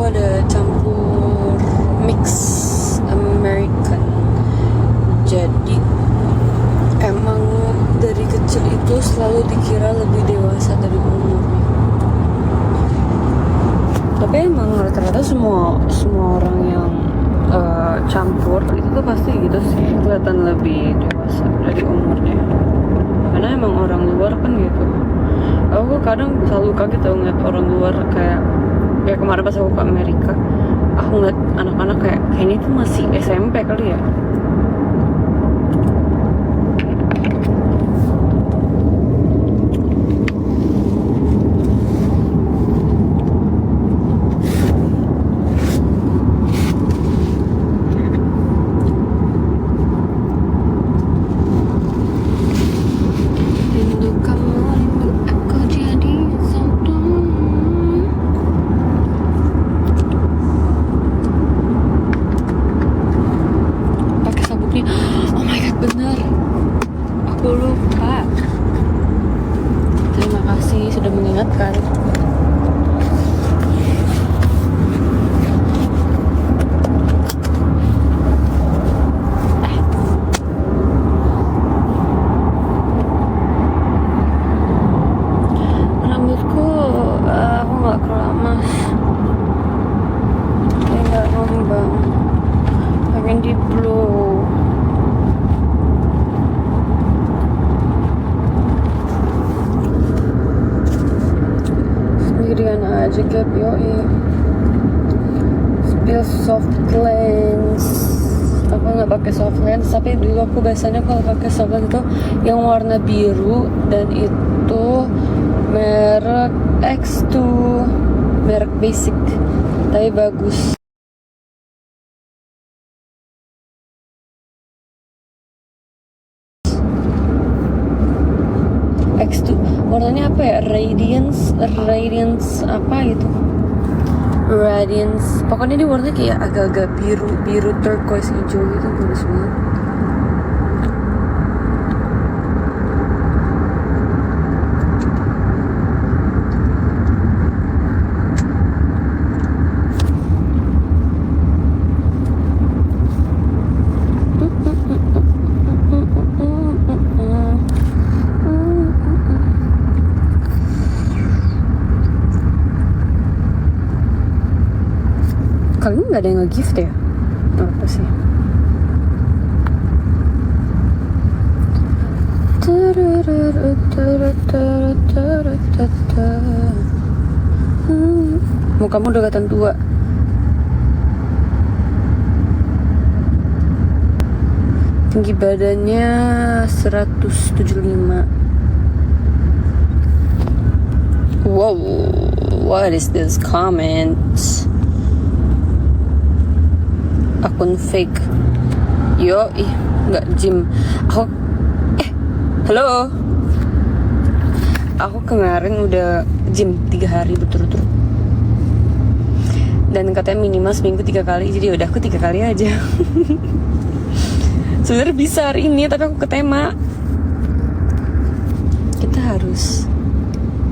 ada campur mix American. Jadi emang dari kecil itu selalu dikira lebih dewasa dari umurnya. Tapi emang rata-rata semua orang yang campur itu tuh pasti gitu sih, kelihatan lebih dewasa dari umurnya. Karena emang orang luar kan gitu. Aku kadang selalu kaget tau ngeliat orang luar kayak kemarin pas aku ke Amerika, aku ngeliat anak-anak kayaknya itu masih SMP kali ya. Oh my god, bener, aku lupa. Terima kasih sudah mengingatkan. Rambutku aku nggak keramas, dia nggak ngembang, pengen di blow. Sendirian aja Gap, yoi. Spill soft lens. Aku nggak pakai soft lens, tapi dulu aku biasanya kalau pakai soft lens itu yang warna biru, dan itu merek X2, merek basic tapi bagus. X2 warnanya apa ya, radiance apa gitu, radiance, pokoknya dia warnanya kayak agak-agak biru turquoise hijau gitu, bagus banget. Kali ini nggak ada yang nge-gift ya? Apa sih? Mukamu udah kelihatan tua. Tinggi badannya 175. Wow, what is this comment? Akun fake. Nggak gym. Halo. Aku kemarin udah gym 3 hari berturut-turut. Dan katanya minimal seminggu 3 kali, jadi udah aku 3 kali aja. Sebenarnya bisa hari ini, tapi aku ke tema. Kita harus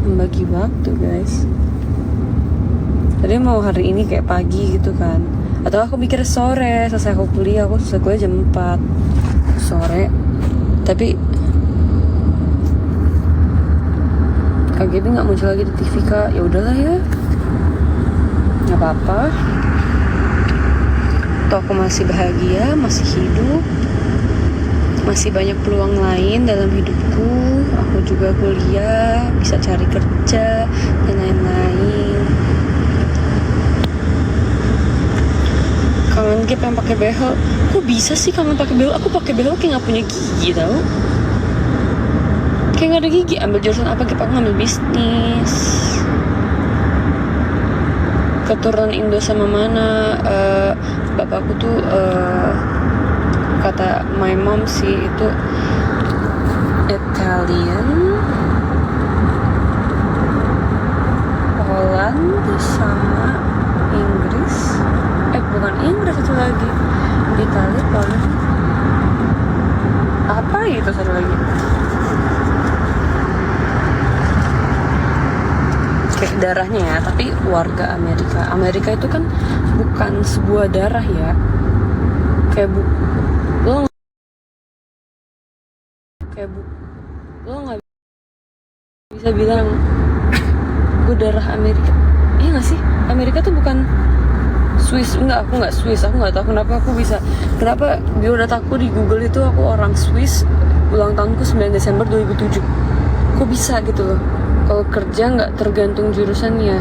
membagi waktu, guys. Tadi mau hari ini kayak pagi gitu kan, atau aku mikir sore, selesai aku kuliah, aku selesai kuliah jam 4 sore. Tapi KGB nggak muncul lagi di TV, Kak. Ya udahlah ya, nggak apa-apa. Toh aku masih bahagia, masih hidup, masih banyak peluang lain dalam hidupku. Aku juga kuliah, bisa cari kerja dan lain-lain. Kangen Gap yang pakai behel. Kok bisa sih kangen pakai behel? Aku pakai behel kayak nggak punya gigi tau. Kayak nggak ada gigi. Ambil jurusan apa Gap? Aku ngambil bisnis. Keturunan Indo sama mana? Bapakku tuh kata my mom sih itu Italian, Holland sama Inggris. Bukan Inggris, satu lagi Italia, Poland, apa itu satu lagi, kayak darahnya ya, tapi warga Amerika. Amerika itu kan bukan sebuah darah ya, kayak lo lo nggak bisa bilang gue darah Amerika. Iya nggak sih? Amerika tuh bukan Swiss. Enggak, aku nggak Swiss. Aku nggak tahu kenapa biodataku di Google itu aku orang Swiss, ulang tahunku 9 Desember 2007. Kok bisa gitu loh? Kalau kerja nggak tergantung jurusannya.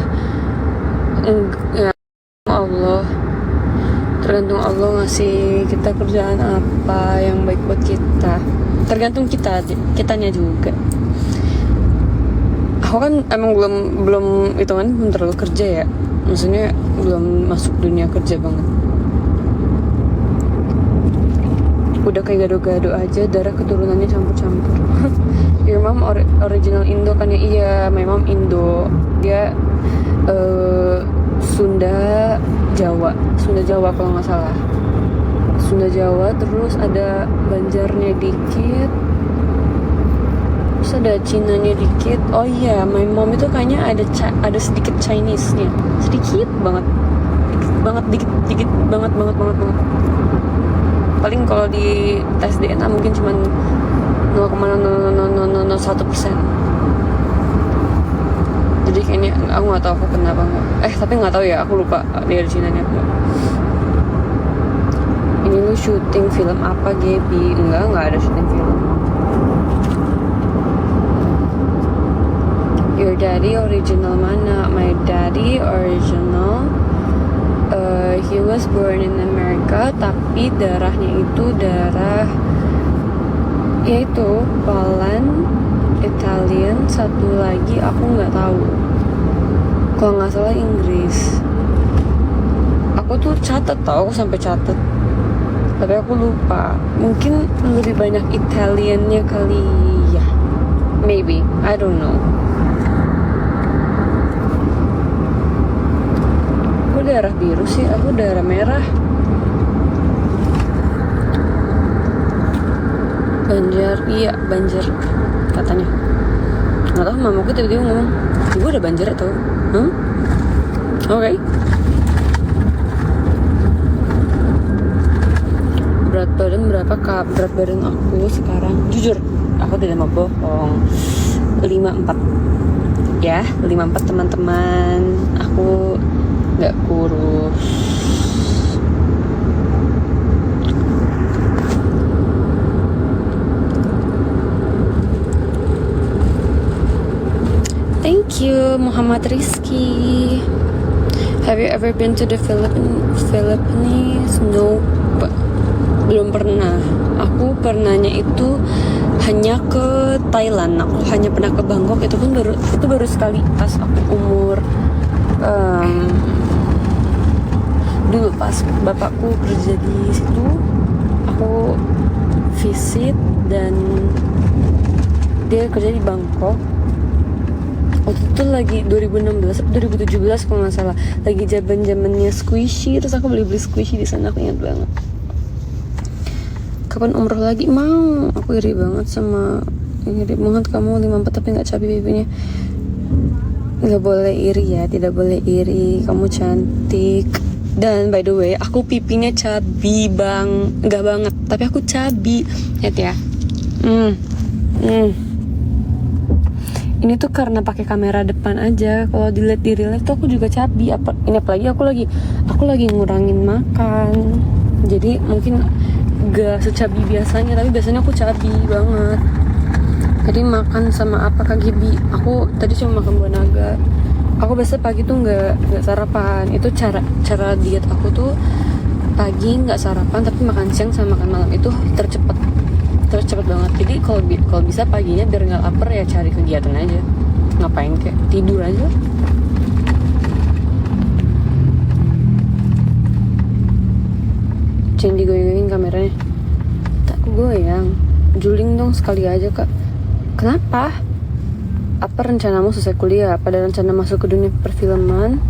Ya Allah, tergantung Allah ngasih kita kerjaan apa yang baik buat kita. Tergantung kitanya juga. Aku kan emang belum hitungan belum terlalu kerja ya, maksudnya belum masuk dunia kerja banget. Udah kayak gado-gado aja, darah keturunannya campur-campur. Your mom original Indo kan ya? Iya, my mom Indo. Dia Sunda Jawa kalau nggak salah. Sunda Jawa, terus ada Banjarnya dikit, terus ada Cinanya dikit. Oh iya, my mom itu kayaknya ada sedikit Chinese-nya, sedikit banget dikit banget. Paling kalau di tes DNA mungkin cuma 0,0001%. Jadi kayaknya aku nggak tahu aku kenapa tapi nggak tahu ya, aku lupa dia ada Cinanya apa. Ini lu syuting film apa, Gaby? Enggak ada syuting film. Your daddy original mana? My daddy original he was born in America, tapi darahnya itu darah yaitu Poland, Italian, satu lagi aku nggak tahu. Kalau nggak salah Inggris. Aku tuh sampai catat. Tapi aku lupa. Mungkin lebih banyak Italiannya kali ya. Maybe, I don't know. Aku darah biru sih, aku darah merah. Banjar katanya. Nggak tahu, mamaku tiba-tiba ngomong, gue udah Banjar atau? Oke. Berat badan berapa kak? Berat badan aku sekarang, jujur aku tidak mau bohong, 54 ya, 54 teman-teman. Aku nggak kurus. Thank you Muhammad Rizky. Have you ever been to the Philippines? Nope, belum pernah. Aku pernahnya itu hanya ke Thailand. Aku hanya pernah ke Bangkok, itu pun baru sekali pas aku umur dulu pas bapakku kerja di situ. Aku visit dan dia kerja di Bangkok. Waktu itu lagi 2016 atau 2017 kalau nggak salah, lagi zamannya squishy, terus aku beli squishy di sana. Aku ingat banget. Kapan umroh lagi? Mau. Aku iri banget kamu 54 tapi nggak cabi pipinya. Nggak boleh iri ya, tidak boleh iri. Kamu cantik. Dan by the way, aku pipinya cabi nggak banget, tapi aku cabi. Lihat ya. Ini tuh karena pakai kamera depan aja. Kalau dilihat di real life tuh aku juga cabi. Ini apalagi aku lagi ngurangin makan. Jadi mungkin gak secabi biasanya, tapi biasanya aku cabi banget. Jadi makan sama apa Kak Gibi? Aku tadi cuma makan buah naga. Aku biasa pagi tuh nggak sarapan. Itu cara diet aku tuh pagi nggak sarapan tapi makan siang sama makan malam. Itu tercepat banget. Jadi kalau bisa paginya biar nggak lapar ya cari kegiatan aja. Ngapain kayak tidur aja. Jangan digoyang-goyangin kameranya. Tak goyang. Juling dong sekali aja kak. Kenapa? Apa rencanamu selesai kuliah? Pada rencana masuk ke dunia perfilman?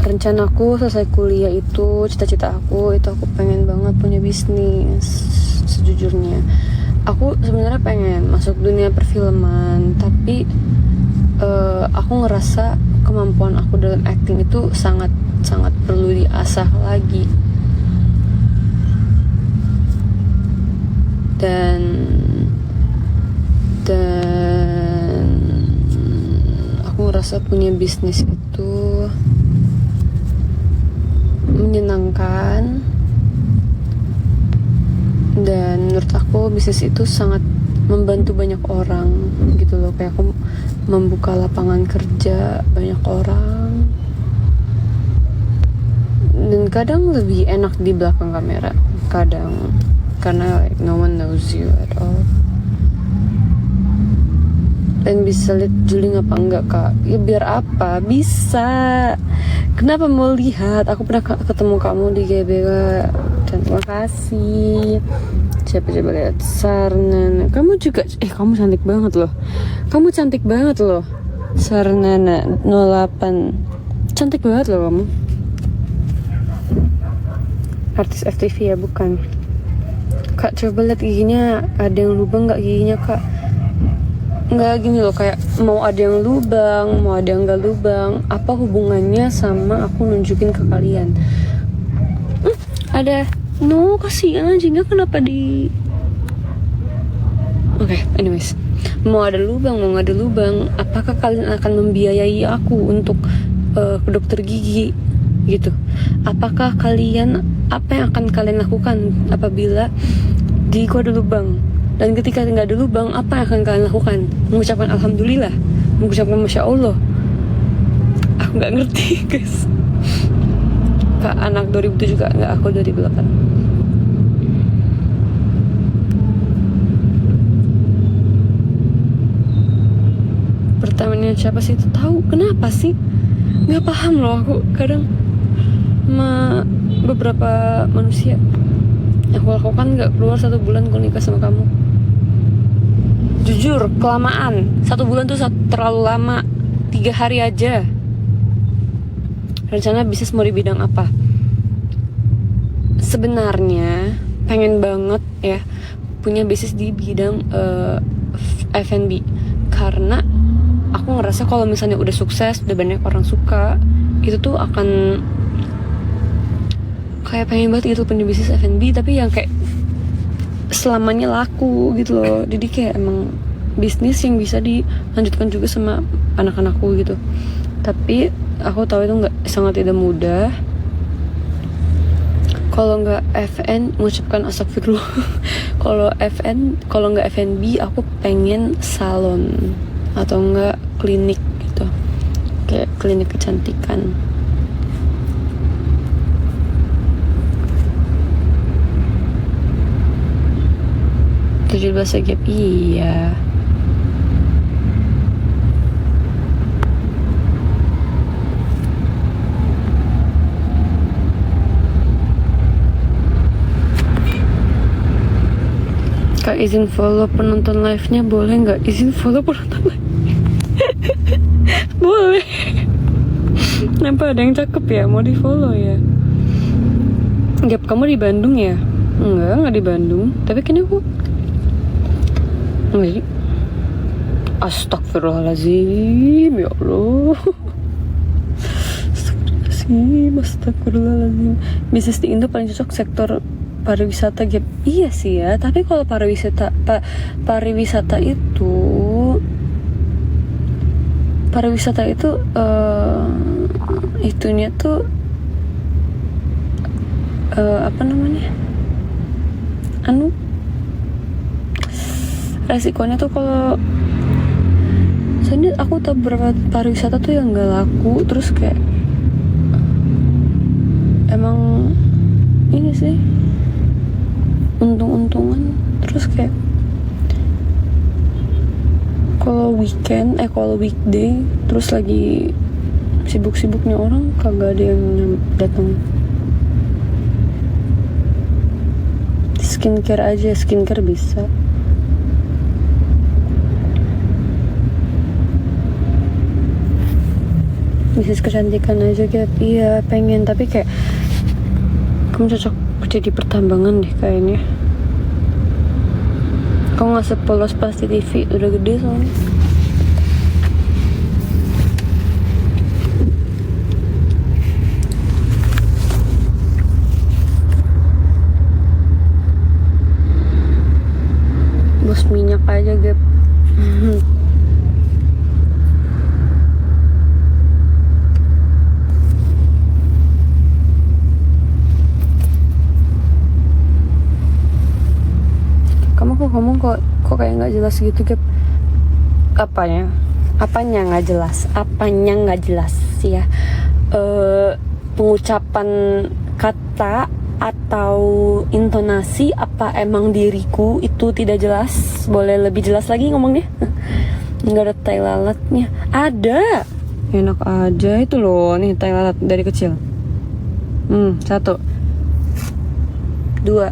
Rencanaku selesai kuliah itu, cita-cita aku itu aku pengen banget punya bisnis. Sejujurnya aku sebenarnya pengen masuk dunia perfilman, tapi aku ngerasa kemampuan aku dalam acting itu sangat perlu diasah lagi. Dan aku ngerasa punya bisnis itu menyenangkan, dan menurut aku bisnis itu sangat membantu banyak orang gitu loh. Kayak aku membuka lapangan kerja banyak orang, dan kadang lebih enak di belakang kamera, kadang karena like no one knows you at all. Dan bisa lihat juling apa enggak kak? Ya biar apa? Bisa. Kenapa mau lihat? Aku pernah ketemu kamu di GBK. Dan terima kasih. Coba lihat Sarnana. Kamu juga, kamu cantik banget loh. Kamu cantik banget loh. Sarnana 08. Cantik banget loh kamu. Artis FTV ya, bukan? Kak coba lihat giginya, ada yang lubang nggak giginya kak? Nggak gini loh, kayak mau ada yang lubang, mau ada yang nggak lubang. Apa hubungannya sama aku nunjukin ke kalian? Ada, no kasihan anjingnya kenapa di... Oke, anyways, mau ada lubang mau nggak ada lubang, apakah kalian akan membiayai aku untuk ke dokter gigi gitu? Apakah kalian, apa yang akan kalian lakukan apabila di gua ada lubang? Dan ketika nggak ada lubang, apa yang akan kalian lakukan? Mengucapkan alhamdulillah, mengucapkan masya Allah. Aku nggak ngerti guys. Kak anak 2007 juga nggak, aku 2008. Pertamanya siapa sih itu? Tahu kenapa sih? Nggak paham loh aku kadang sama beberapa manusia. Aku lakukan nggak keluar 1 bulan kalau nikah sama kamu. Jujur kelamaan, 1 bulan tuh terlalu lama. 3 hari aja. Rencana bisnis mau di bidang apa? Sebenarnya pengen banget ya punya bisnis di bidang F&B, karena aku ngerasa kalau misalnya udah sukses, udah banyak orang suka, itu tuh akan kayak pengen banget gitu punya bisnis F&B, tapi yang kayak selamanya laku gitu loh. Jadi kayak emang bisnis yang bisa dilanjutkan juga sama anak-anakku gitu. Tapi aku tahu itu sangat tidak mudah. Kalau nggak FN, mengucapkan astagfirullah. Kalau nggak F&B, aku pengen salon atau nggak klinik gitu, kayak klinik kecantikan. Tujuh belas gap, iya. Kak izin follow penonton live-nya boleh nggak? Izin follow penonton live. Boleh. Kenapa ada yang cakep ya? Mau di follow ya? Gap, kamu di Bandung ya? Enggak di Bandung. Tapi kayaknya aku enggak. Astagfirullahaladzim, ya Allah. Astagfirullahaladzim. Bisnis di Indo paling cocok sektor pariwisata, Gap. Iya sih ya, tapi kalau pariwisata itu itunya tuh apa namanya, resikonya tuh kalau soalnya aku tahu beberapa pariwisata tuh yang nggak laku, terus kayak emang ini sih untung-untungan, terus kayak kalau weekday terus lagi sibuk-sibuknya orang kagak ada yang datang. Skincare bisa. Bisnis kecantikan aja Gap. Iya pengen, tapi kayak kamu cocok kerja di pertambangan deh kayaknya. Kamu nggak sepolos pas di TV, udah gede soalnya. ngomong kok kayak nggak jelas gitu Gap. Apanya nggak jelas ya. Pengucapan kata atau intonasi, apa emang diriku itu tidak jelas? Boleh lebih jelas lagi ngomongnya? Nggak ada tai lalatnya. Ada, enak aja itu loh nih tai lalat dari kecil. 1 2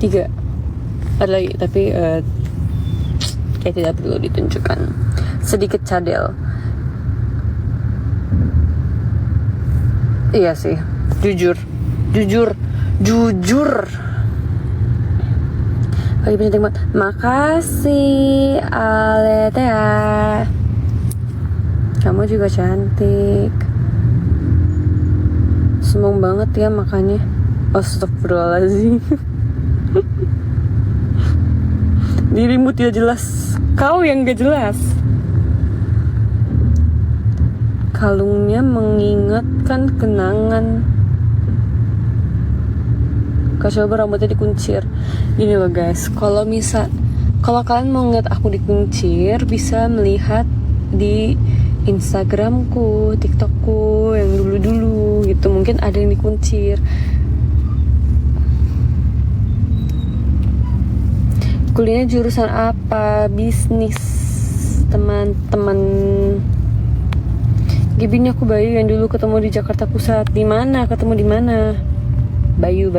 3 ada lagi tapi kayak tidak perlu ditunjukkan. Sedikit cadel. Iya sih, jujur lagi penting banget. Makasih Aletea, kamu juga cantik. Seneng banget ya makanya. Astagfirullahaladzim. Dirimu tidak jelas, kau yang gak jelas. Kalungnya mengingatkan kenangan. Kak coba rambutnya dikuncir. Gini loh guys, kalau kalian mau ngeliat aku dikuncir, bisa melihat di Instagramku, TikTokku yang dulu gitu. Mungkin ada yang dikuncir. Kuliahnya jurusan apa? Bisnis, teman-teman. Gibini aku Bayu yang dulu ketemu di Jakarta Pusat. Di mana? Ketemu di mana? Bayu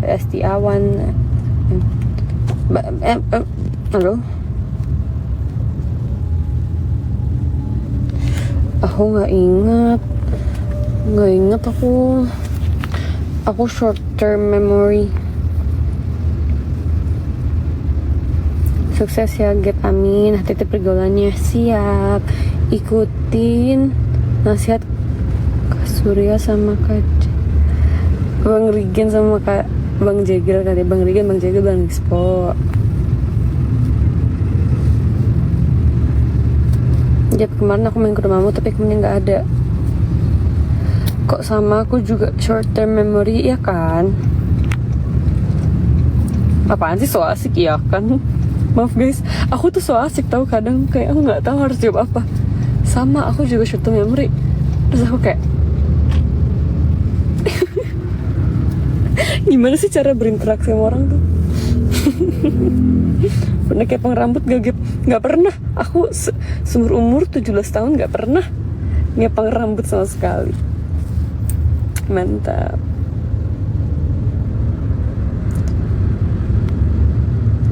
Estiawan. Halo. Aku nggak ingat aku short term memory. Sukses ya Gap, amin. Hati-hati pergaulannya. Siap. Ikutin nasihat Kak Surya sama Bang Rigen sama Bang Jegel kali. Bang Rigen, Bang Jegel, Bang Expo. Gap, kemarin aku main ke rumahmu tapi kemudian nggak ada. Kok sama aku juga short term memory ya kan? Apaan sih so asik ya kan? Maaf guys, aku tuh so asik tahu, kadang kayak aku nggak tahu harus jawab apa. Sama aku juga short term memory. Terus aku kayak gimana sih cara berinteraksi sama orang tuh? Pernah kepang rambut gak Gap? Gak pernah. Aku seumur umur 17 tahun gak pernah ngepang rambut sama sekali. Mantap.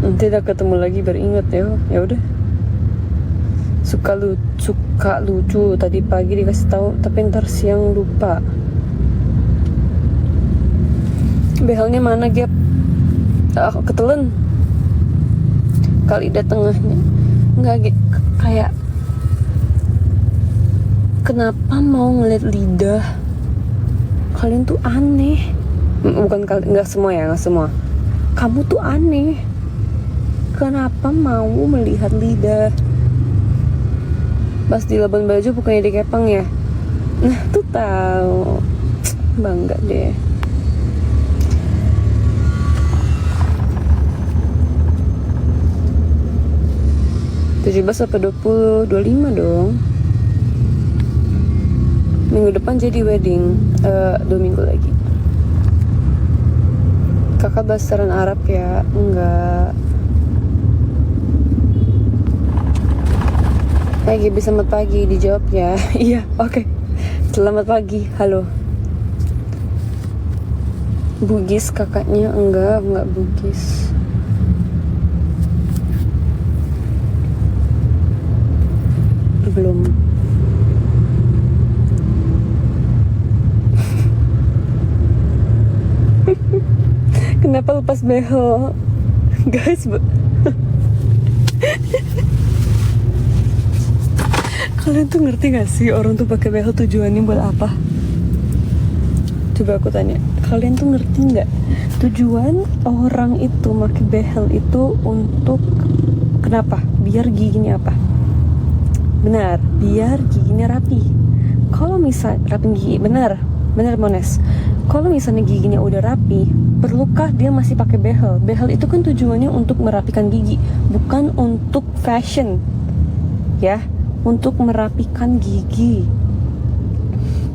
Nanti udah ketemu lagi beringat ya. Ya udah. Suka lucu tadi pagi dikasih tahu tapi ntar siang lupa. Behelnya mana Gap? Ketelen kali lidah tengahnya. Nggak kayak kenapa mau ngeliat lidah kalian tuh aneh. Bukan kalian, nggak semua. Kamu tuh aneh. Kenapa mau melihat lidah? Pas di Labuan Bajo bukannya dikepang ya? Nah tuh tahu. Bangga deh. apa 20? 25 dong. Minggu depan jadi wedding. 2 minggu lagi. Kakak basaran Arab ya? Enggak. Pagi, selamat pagi, dijawab ya. Iya, oke. Selamat pagi, halo. Bugis kakaknya? Enggak Bugis. Belum. Kenapa lepas behel? Guys, kalian tuh ngerti gak sih orang tuh pakai behel tujuannya buat apa? Coba aku tanya, kalian tuh ngerti nggak tujuan orang itu pakai behel itu untuk kenapa? Biar giginya apa? Benar, biar giginya rapi. Kalau misal rapi gigi, benar Mones. Kalau misalnya giginya udah rapi, perlukah dia masih pakai behel? Behel itu kan tujuannya untuk merapikan gigi, bukan untuk fashion. Ya, untuk merapikan gigi.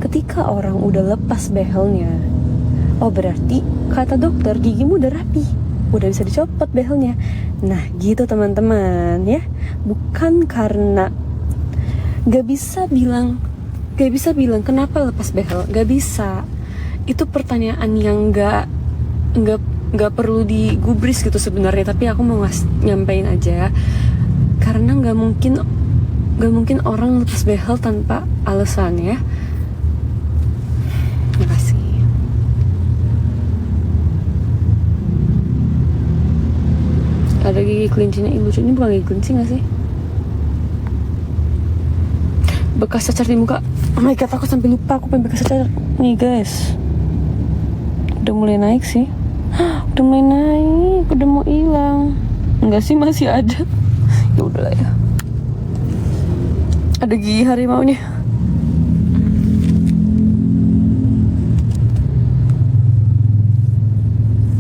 Ketika orang udah lepas behelnya, oh berarti kata dokter gigimu udah rapi, udah bisa dicopot behelnya. Nah gitu teman-teman ya. Bukan karena gak bisa bilang kenapa lepas behel, gak bisa. Itu pertanyaan yang nggak perlu digubris gitu sebenarnya, tapi aku mau nyampein aja karena nggak mungkin orang lepas behel tanpa alasan ya. Makasih. Ada gigi kelincinya, lucu. Ini bukan gigi kelinci nggak sih? Bekas cacar di muka. Oh my god, aku sampai lupa aku pengen bekas cacar nih guys. Udah mulai naik sih. Udah mulai naik, udah mau hilang. Enggak sih, masih ada. Ya udahlah ya. Ada gigi harimaunya.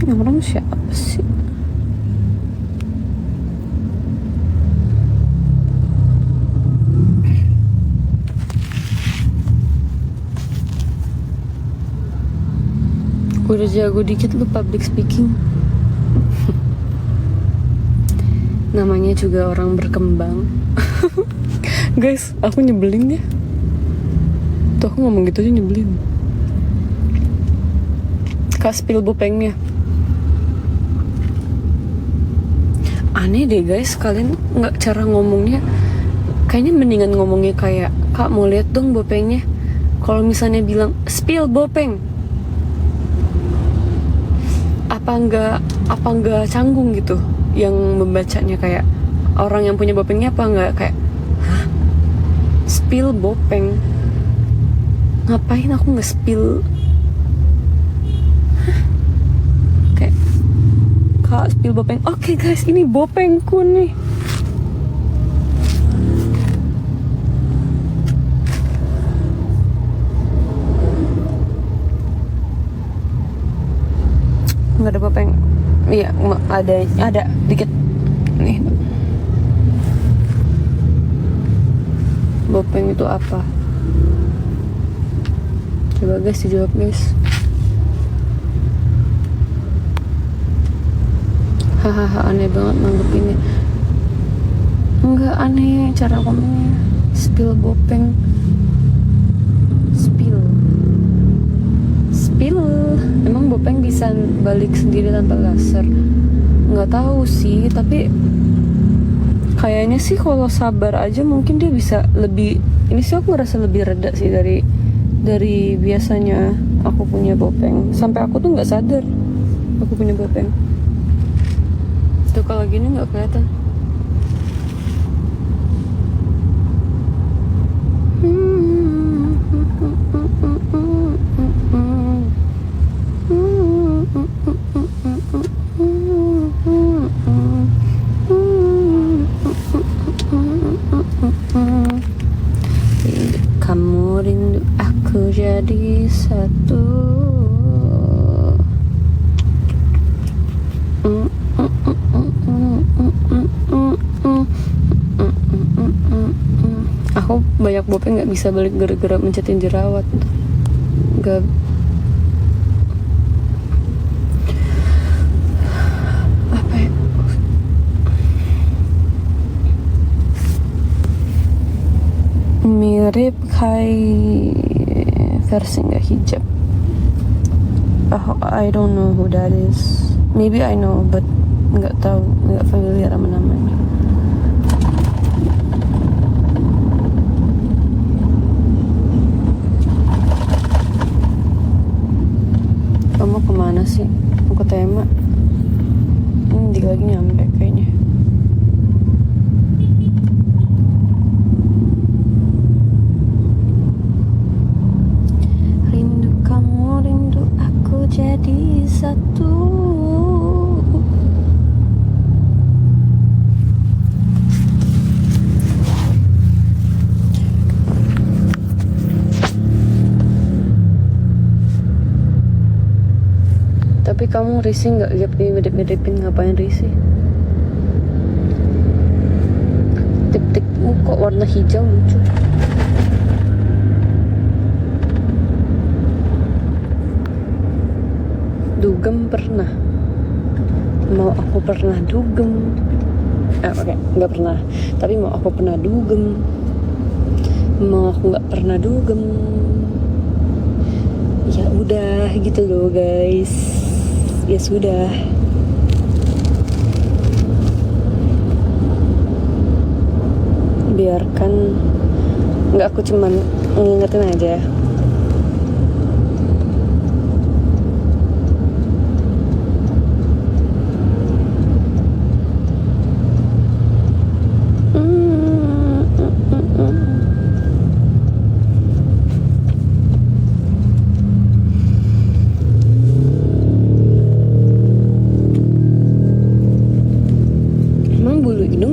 Yang orang siapa sih? Udah jago dikit lu public speaking. Namanya juga orang berkembang. Guys, aku nyebelin ya. Tuh aku ngomong gitu aja nyebelin. Kak spill bopengnya. Aneh deh guys, kalian nggak cara ngomongnya. Kayaknya mendingan ngomongnya kayak, Kak mau lihat dong bopengnya. Kalau misalnya bilang spill bopeng, apa nggak canggung gitu yang membacanya, kayak orang yang punya bopengnya apa nggak kayak, hah, spill bopeng, ngapain aku nge-spill, kayak Kak spill bopeng. Oke guys, ini bopengku nih. Nggak ada bopeng. Iya, ada dikit nih. Bopeng itu apa? Coba guys dijawab guys. Hahaha, aneh banget nanggepinnya. Enggak aneh cara ngomongnya. Spill bopeng. Spill. Emang bopeng bisa balik sendiri tanpa laser? Nggak tahu sih, tapi kayaknya sih kalau sabar aja mungkin dia bisa lebih. Ini sih aku ngerasa lebih reda sih dari biasanya aku punya bopeng. Sampai aku tuh nggak sadar aku punya bopeng. Tuh kalau gini nggak kelihatan. Kamu rindu aku jadi satu. Aku banyak bopeng nggak bisa balik gara-gara mencetin jerawat. Gak. Apa ya? Mirip kayak versi nggak hijab. I don't know who that is. Maybe I know, but nggak tahu, nggak familiar sama namanya. Kamu kemana sih? Mau ke tema? Ini dikit lagi nyampe kayaknya. Rindu kamu, rindu aku jadi satu. Tapi kamu risih nggak? Gap mirip-miripin, ngapain risih? Tip-tipmu kok warna hijau lucu. Dugem pernah. Mau aku pernah dugem. Oke, nggak pernah. Tapi mau aku pernah dugem. Mau aku nggak pernah dugem. Ya udah gitu loh guys. Ya sudah. Biarkan. Nggak, aku cuman ngingetin aja.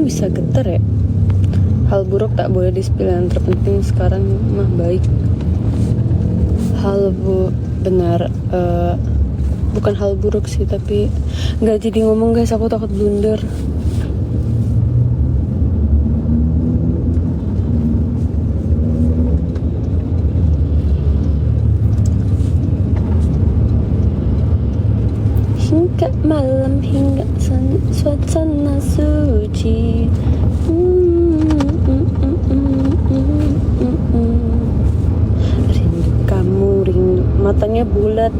Bisa getar ya. Hal buruk tak boleh di-spill, yang terpenting sekarang mah baik. Benar, bukan hal buruk sih, tapi nggak jadi ngomong guys, aku takut blunder. Hingga malam, hingga suasana suci. Rindu kamu, rindu. Matanya bulat.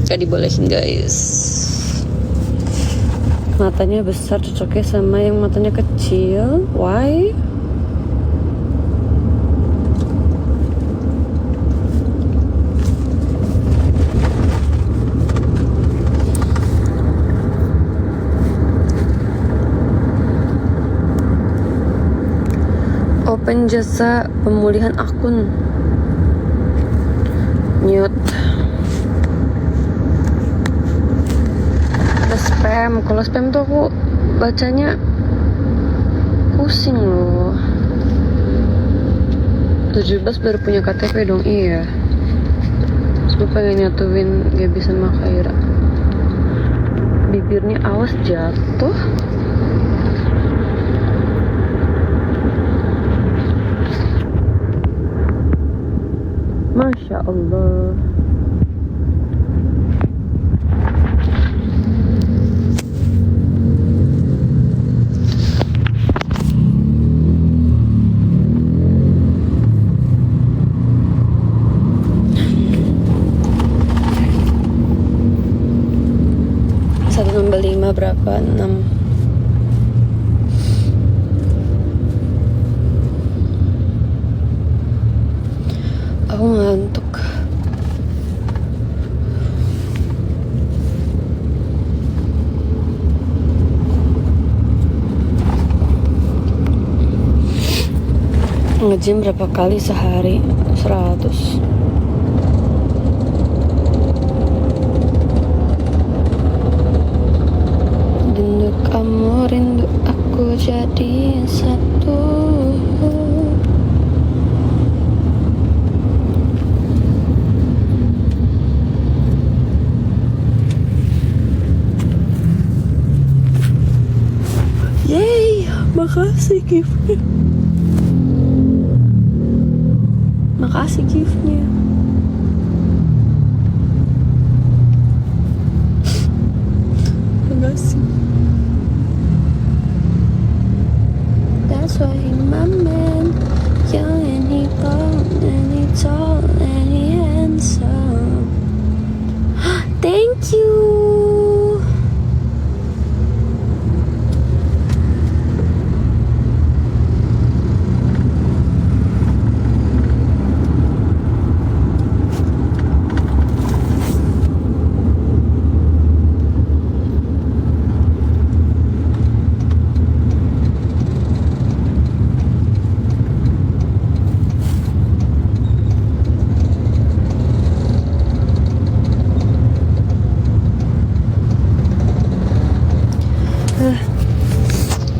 Gak dibolehin guys. Matanya besar cocoknya sama yang matanya kecil. Why? Open jasa pemulihan akun. Mute. Spam, kalau spam tuh aku bacanya pusing loh. 17 baru punya KTP dong, iya. Terus gue pengen nyatuin gak bisa sama Khaira. Bibirnya awas jatuh. Masya Allah. Nambah 5 berapa? 6. Aku ngantuk. Nge-gym berapa kali sehari? 100. Rindu kamu, rindu aku jadi satu. Yeay, makasih giftnya. Makasih giftnya. Makasih. Thank you.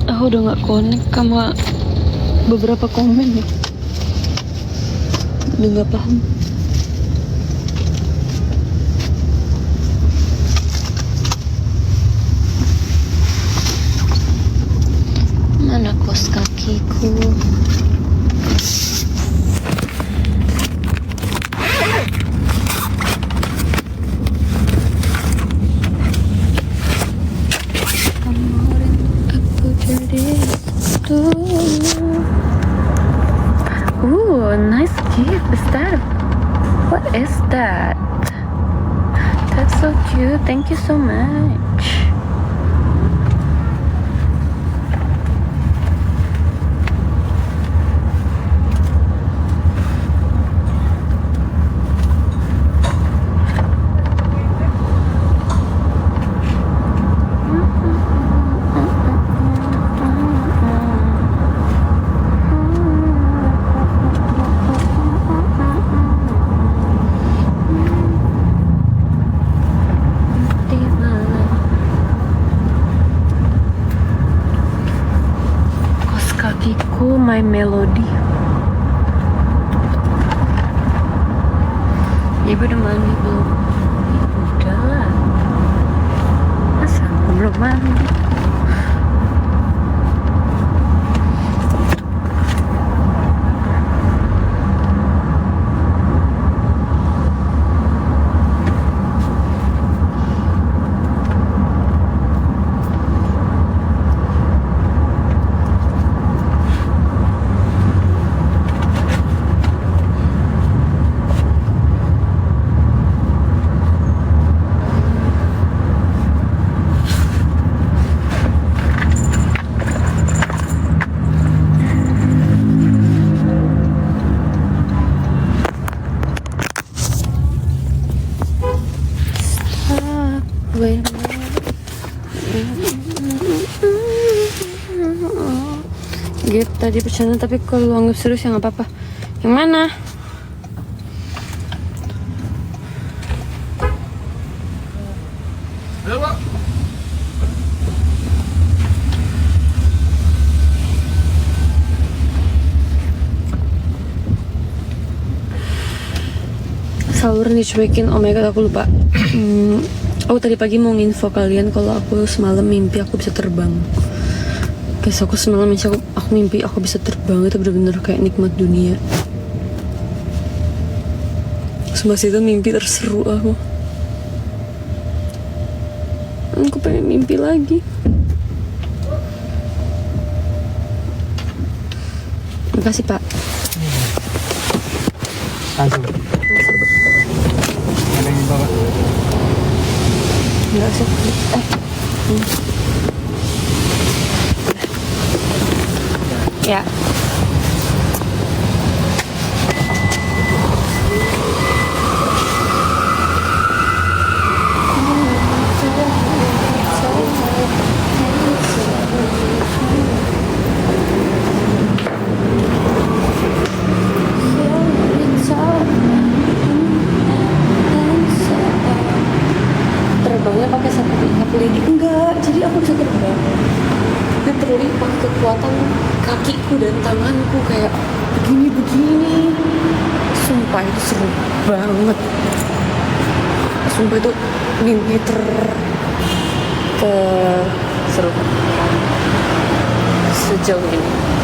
Aku udah gak connect sama beberapa komen nih. Udah gak paham. Mana kos kakiku? Ooh, nice gift. Is that? What is that? That's so cute. Thank you so much. My melody. Ibu udah mandi belum? Udah lah. Masa aku belum mandi? Gitu tadi bercanda, tapi kalau anggap serius ya nggak apa-apa. Yang mana? Sahur dicuekin, oh my god aku lupa. Oh tadi pagi mau nginfo kalian kalau aku semalam mimpi aku bisa terbang. Guys, aku semalam aku mimpi aku bisa terbang, itu bener-bener kayak nikmat dunia. Sumpah sih itu mimpi terseru aku. Aku pengen mimpi lagi. Makasih Pak. Langsung. Ada yang bawa? Enggak sih. Ya. Terbangnya pakai satu lagi enggak, jadi aku bisa terbang. Literally pakai kekuatan kakiku dan tanganku kayak begini. Sumpah itu seru banget. Sumpah itu mimpi seru sejauh ini.